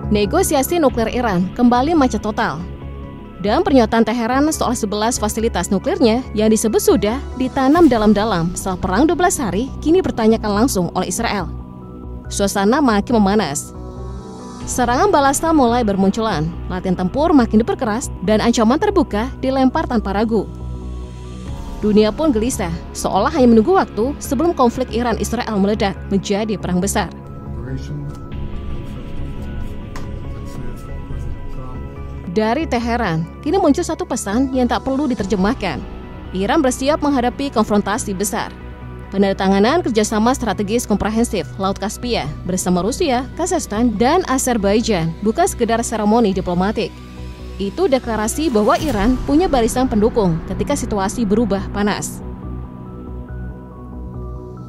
Negosiasi nuklir Iran kembali macet total. Dan pernyataan Teheran soal 11 fasilitas nuklirnya yang disebut sudah ditanam dalam-dalam setelah perang 12 hari kini bertanyakan langsung oleh Israel. Suasana makin memanas. Serangan balasan mulai bermunculan, latihan tempur makin diperkeras, dan ancaman terbuka dilempar tanpa ragu. Dunia pun gelisah, seolah hanya menunggu waktu sebelum konflik Iran-Israel meledak menjadi perang besar. Dari Teheran, kini muncul satu pesan yang tak perlu diterjemahkan. Iran bersiap menghadapi konfrontasi besar. Penandatanganan kerjasama strategis komprehensif Laut Kaspia bersama Rusia, Kazakhstan, dan Azerbaijan bukan sekedar seremoni diplomatik. Itu deklarasi bahwa Iran punya barisan pendukung ketika situasi berubah panas.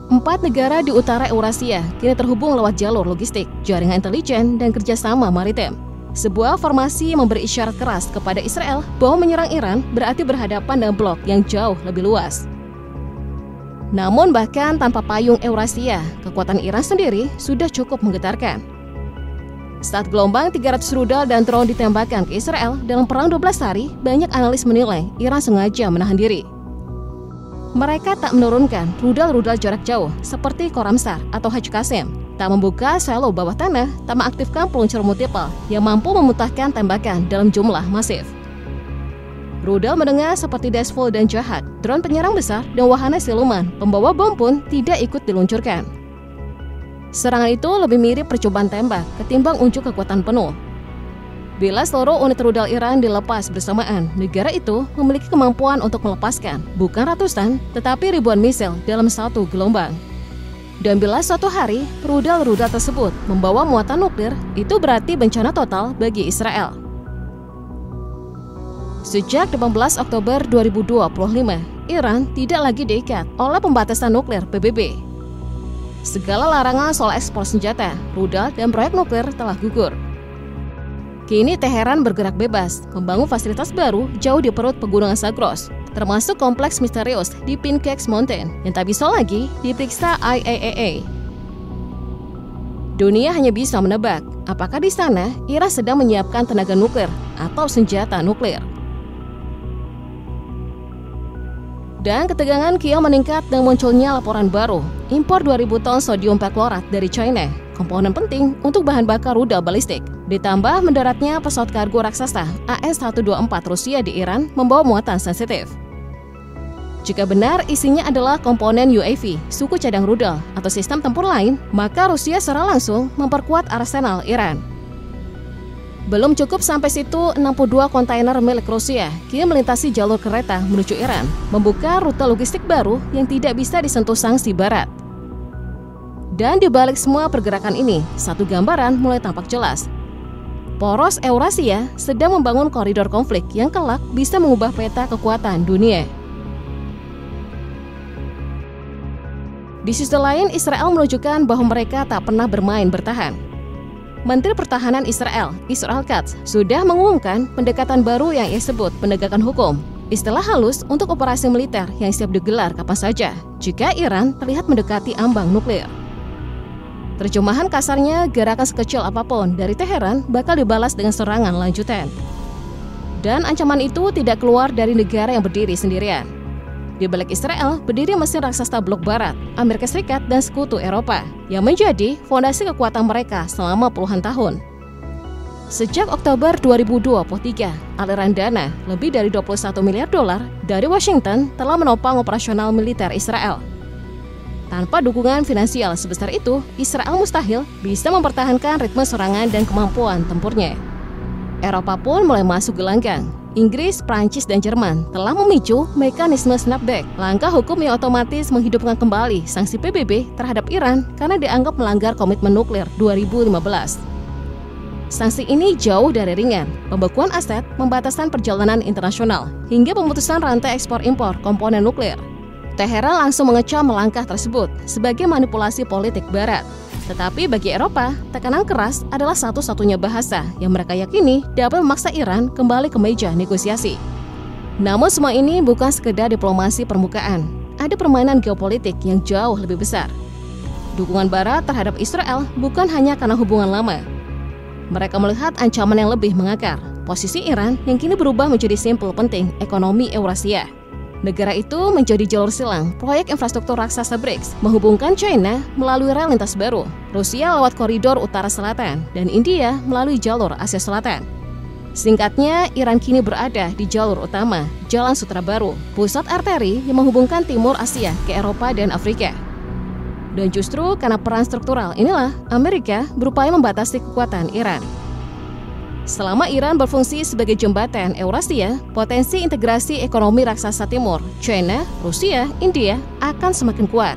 4 negara di utara Eurasia kini terhubung lewat jalur logistik, jaringan intelijen, dan kerjasama maritim. Sebuah formasi memberi isyarat keras kepada Israel bahwa menyerang Iran berarti berhadapan dengan blok yang jauh lebih luas. Namun bahkan tanpa payung Eurasia, kekuatan Iran sendiri sudah cukup menggetarkan. Saat gelombang 300 rudal dan drone ditembakkan ke Israel dalam perang 12 hari, banyak analis menilai Iran sengaja menahan diri. Mereka tak menurunkan rudal-rudal jarak jauh seperti Khorramshahr atau Haj Qassem, tak membuka silo bawah tanah, tak mengaktifkan peluncur multiple yang mampu memutahkan tembakan dalam jumlah masif. Rudal menengah seperti Dashful dan Jahad, drone penyerang besar, dan wahana siluman pembawa bom pun tidak ikut diluncurkan. Serangan itu lebih mirip percobaan tembak ketimbang unjuk kekuatan penuh. Bila seluruh unit rudal Iran dilepas bersamaan, negara itu memiliki kemampuan untuk melepaskan bukan ratusan, tetapi ribuan misil dalam satu gelombang. Dan bila suatu hari rudal-rudal tersebut membawa muatan nuklir, itu berarti bencana total bagi Israel. Sejak 18 Oktober 2025, Iran tidak lagi diikat oleh pembatasan nuklir PBB. Segala larangan soal ekspor senjata, rudal, dan proyek nuklir telah gugur. Kini Teheran bergerak bebas, membangun fasilitas baru jauh di perut pegunungan Zagros, termasuk kompleks misterius di Pinkex Mountain yang tak bisa lagi diperiksa IAEA. Dunia hanya bisa menebak apakah di sana Iran sedang menyiapkan tenaga nuklir atau senjata nuklir. Dan ketegangan kian meningkat dengan munculnya laporan baru, impor 2.000 ton sodium perklorat dari China, komponen penting untuk bahan bakar rudal balistik. Ditambah mendaratnya pesawat kargo raksasa AS-124 Rusia di Iran membawa muatan sensitif. Jika benar isinya adalah komponen UAV, suku cadang rudal, atau sistem tempur lain, maka Rusia secara langsung memperkuat arsenal Iran. Belum cukup sampai situ, 62 kontainer milik Rusia kini melintasi jalur kereta menuju Iran, membuka rute logistik baru yang tidak bisa disentuh sanksi Barat. Dan di balik semua pergerakan ini, satu gambaran mulai tampak jelas. Poros Eurasia sedang membangun koridor konflik yang kelak bisa mengubah peta kekuatan dunia. Di sisi lain, Israel menunjukkan bahwa mereka tak pernah bermain bertahan. Menteri Pertahanan Israel, Israel Katz, sudah mengumumkan pendekatan baru yang ia sebut penegakan hukum. Istilah halus untuk operasi militer yang siap digelar kapan saja jika Iran terlihat mendekati ambang nuklir. Terjemahan kasarnya, gerakan sekecil apapun dari Teheran bakal dibalas dengan serangan lanjutan. Dan ancaman itu tidak keluar dari negara yang berdiri sendirian. Di balik Israel berdiri mesin raksasa blok Barat, Amerika Serikat, dan sekutu Eropa yang menjadi fondasi kekuatan mereka selama puluhan tahun. Sejak Oktober 2023, aliran dana lebih dari 21 miliar dolar dari Washington telah menopang operasional militer Israel. Tanpa dukungan finansial sebesar itu, Israel mustahil bisa mempertahankan ritme serangan dan kemampuan tempurnya. Eropa pun mulai masuk gelanggang. Inggris, Prancis, dan Jerman telah memicu mekanisme snapback, langkah hukum yang otomatis menghidupkan kembali sanksi PBB terhadap Iran karena dianggap melanggar komitmen nuklir 2015. Sanksi ini jauh dari ringan, pembekuan aset, pembatasan perjalanan internasional, hingga pemutusan rantai ekspor-impor komponen nuklir. Teheran langsung mengecam langkah tersebut sebagai manipulasi politik Barat. Tetapi bagi Eropa, tekanan keras adalah satu-satunya bahasa yang mereka yakini dapat memaksa Iran kembali ke meja negosiasi. Namun semua ini bukan sekedar diplomasi permukaan. Ada permainan geopolitik yang jauh lebih besar. Dukungan Barat terhadap Israel bukan hanya karena hubungan lama. Mereka melihat ancaman yang lebih mengakar, posisi Iran yang kini berubah menjadi simpul penting ekonomi Eurasia. Negara itu menjadi jalur silang proyek infrastruktur raksasa BRICS, menghubungkan China melalui rel lintas baru, Rusia lewat koridor utara selatan, dan India melalui jalur Asia Selatan. Singkatnya, Iran kini berada di jalur utama, Jalan Sutra Baru, pusat arteri yang menghubungkan Timur Asia ke Eropa dan Afrika. Dan justru karena peran struktural inilah, Amerika berupaya membatasi kekuatan Iran. Selama Iran berfungsi sebagai jembatan Eurasia, potensi integrasi ekonomi raksasa timur, China, Rusia, India akan semakin kuat.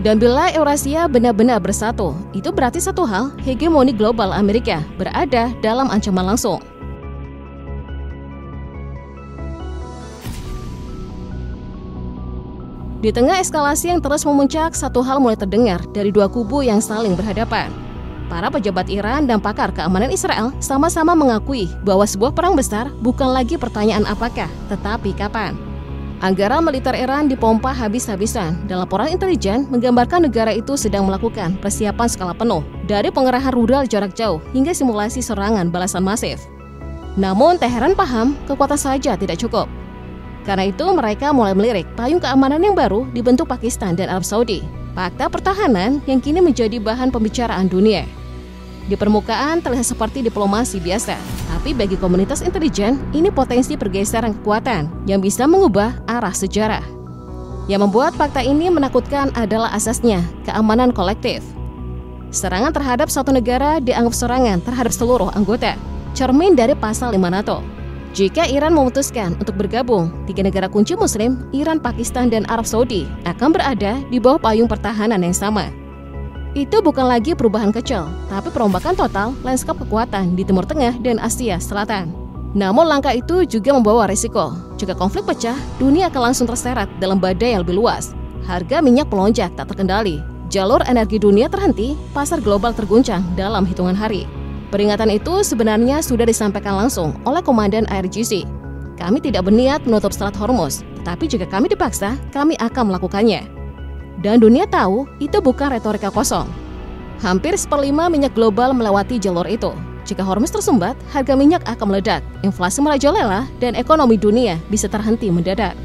Dan bila Eurasia benar-benar bersatu, itu berarti satu hal, hegemoni global Amerika berada dalam ancaman langsung. Di tengah eskalasi yang terus memuncak, satu hal mulai terdengar dari dua kubu yang saling berhadapan. Para pejabat Iran dan pakar keamanan Israel sama-sama mengakui bahwa sebuah perang besar bukan lagi pertanyaan apakah, tetapi kapan. Anggaran militer Iran dipompa habis-habisan dan laporan intelijen menggambarkan negara itu sedang melakukan persiapan skala penuh, dari pengerahan rudal jarak jauh hingga simulasi serangan balasan masif. Namun Teheran paham kekuatan saja tidak cukup. Karena itu mereka mulai melirik payung keamanan yang baru dibentuk Pakistan dan Arab Saudi, fakta pertahanan yang kini menjadi bahan pembicaraan dunia. Di permukaan terlihat seperti diplomasi biasa, tapi bagi komunitas intelijen ini potensi pergeseran kekuatan yang bisa mengubah arah sejarah. Yang membuat fakta ini menakutkan adalah asasnya keamanan kolektif. Serangan terhadap satu negara dianggap serangan terhadap seluruh anggota, cermin dari pasal 5 NATO. Jika Iran memutuskan untuk bergabung, tiga negara kunci Muslim, Iran, Pakistan, dan Arab Saudi akan berada di bawah payung pertahanan yang sama. Itu bukan lagi perubahan kecil, tapi perombakan total lanskap kekuatan di Timur Tengah dan Asia Selatan. Namun langkah itu juga membawa risiko. Jika konflik pecah, dunia akan langsung terseret dalam badai yang lebih luas. Harga minyak melonjak tak terkendali, jalur energi dunia terhenti, pasar global terguncang dalam hitungan hari. Peringatan itu sebenarnya sudah disampaikan langsung oleh Komandan IRGC. Kami tidak berniat menutup Selat Hormuz, tetapi jika kami dipaksa, kami akan melakukannya. Dan dunia tahu itu bukan retorika kosong. Hampir 1/5 minyak global melewati jalur itu. Jika Hormuz tersumbat, harga minyak akan meledak, inflasi merajalela, dan ekonomi dunia bisa terhenti mendadak.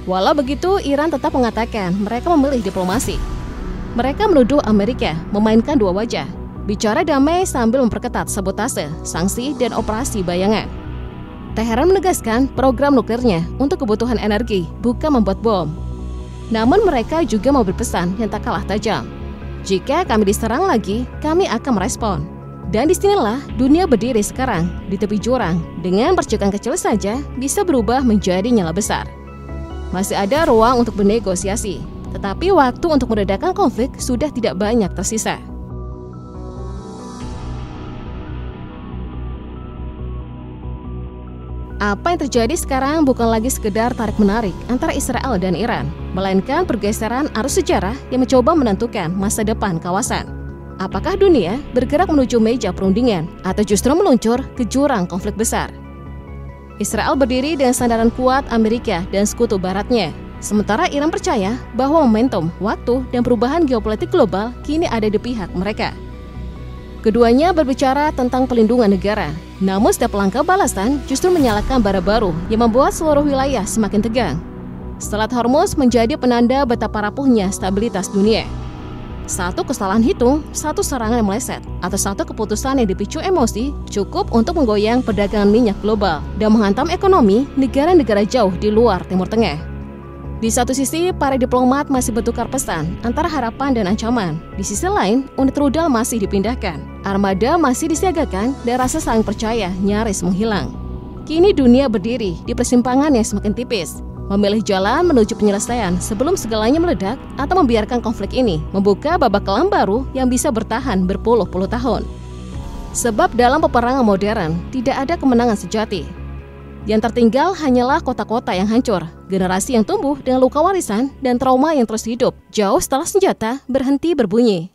Walau begitu, Iran tetap mengatakan mereka memilih diplomasi. Mereka menuduh Amerika memainkan dua wajah, bicara damai sambil memperketat sabotase, sanksi, dan operasi bayangan. Teheran menegaskan program nuklirnya untuk kebutuhan energi, bukan membuat bom. Namun mereka juga mau berpesan yang tak kalah tajam. Jika kami diserang lagi, kami akan merespon. Dan disinilah dunia berdiri sekarang, di tepi jurang, dengan percikan kecil saja bisa berubah menjadi nyala besar. Masih ada ruang untuk bernegosiasi, tetapi waktu untuk meredakan konflik sudah tidak banyak tersisa. Apa yang terjadi sekarang bukan lagi sekedar tarik-menarik antara Israel dan Iran, melainkan pergeseran arus sejarah yang mencoba menentukan masa depan kawasan. Apakah dunia bergerak menuju meja perundingan atau justru meluncur ke jurang konflik besar? Israel berdiri dengan sandaran kuat Amerika dan sekutu baratnya, sementara Iran percaya bahwa momentum, waktu, dan perubahan geopolitik global kini ada di pihak mereka. Keduanya berbicara tentang pelindungan negara, namun setiap langkah balasan justru menyalakan bara baru yang membuat seluruh wilayah semakin tegang. Selat Hormuz menjadi penanda betapa rapuhnya stabilitas dunia. Satu kesalahan hitung, satu serangan yang meleset, atau satu keputusan yang dipicu emosi cukup untuk menggoyang perdagangan minyak global dan menghantam ekonomi negara-negara jauh di luar Timur Tengah. Di satu sisi, para diplomat masih bertukar pesan antara harapan dan ancaman. Di sisi lain, unit rudal masih dipindahkan, armada masih disiagakan, dan rasa saling percaya nyaris menghilang. Kini dunia berdiri di persimpangan yang semakin tipis, memilih jalan menuju penyelesaian sebelum segalanya meledak atau membiarkan konflik ini membuka babak kelam baru yang bisa bertahan berpuluh-puluh tahun. Sebab dalam peperangan modern, tidak ada kemenangan sejati. Yang tertinggal hanyalah kota-kota yang hancur, generasi yang tumbuh dengan luka warisan, dan trauma yang terus hidup jauh setelah senjata berhenti berbunyi.